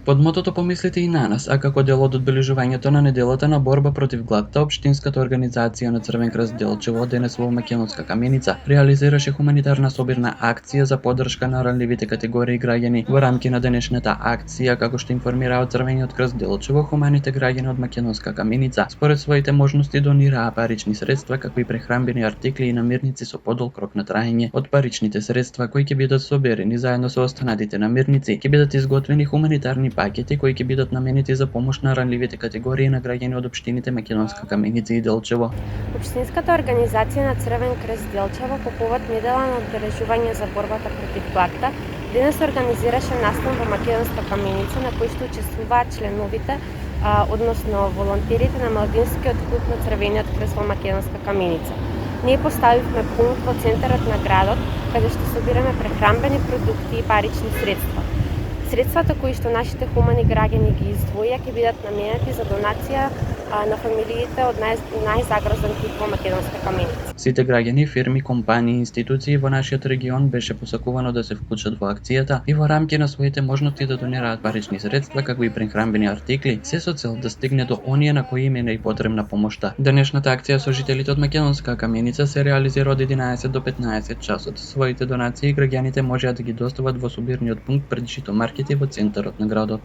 Под мотото "Помислете и на нас", а како дел од одбележувањето на неделата на борба против гладта, Општинската организација на Црвен крст Делчево денес во Македонска Каменица реализираше хуманитарна собирна акција за поддршка на ранливите категории граѓани. Во рамки на денешната акција, како што информираа од Црвениот крст Делчево, хуманите граѓани од Македонска Каменица според своите можности донираа парични средства како и прехранбени артикли и намирници со подолг рок на траење. Од паричните средства кои ќе бидат соберени заедно со останатите намирници ќе бидат изготвени хуманитарни пакети кои ќе бидат наменети за помош на ранливите категории на граѓани од општините Македонска Каменица и Делчево. Општинската организација на Црвен крст Делчево по повод недела на одбележување за борбата против гладта денес организираше настан во Македонска Каменица на кој што учествуваат членовите односно волонтерите на Младинскиот клуб на Црвениот крст во Македонска Каменица. Ние поставивме пункт во центарот на градот каде што собираме прехранбени продукти и парични средства. Средствата кои што нашите хумани граѓани ги издвоија ќе бидат наменети за донација на фамилиите од најзагрозен тип во Македонска Каменица. Сите граѓани, фирми, компании и институции во нашиот регион беше посакувано да се вклучат во акцијата и во рамки на своите можности да донираат парични средства како и прехранбени артикли, се со цел да стигне до оние на кои им е најпотребна помошта. Денешната акција со жителите од Македонска Каменица се реализира од 11 до 15 часот. Своите донации граѓаните можеа да ги достават во собирниот пункт пред житомарките во центарот на градот.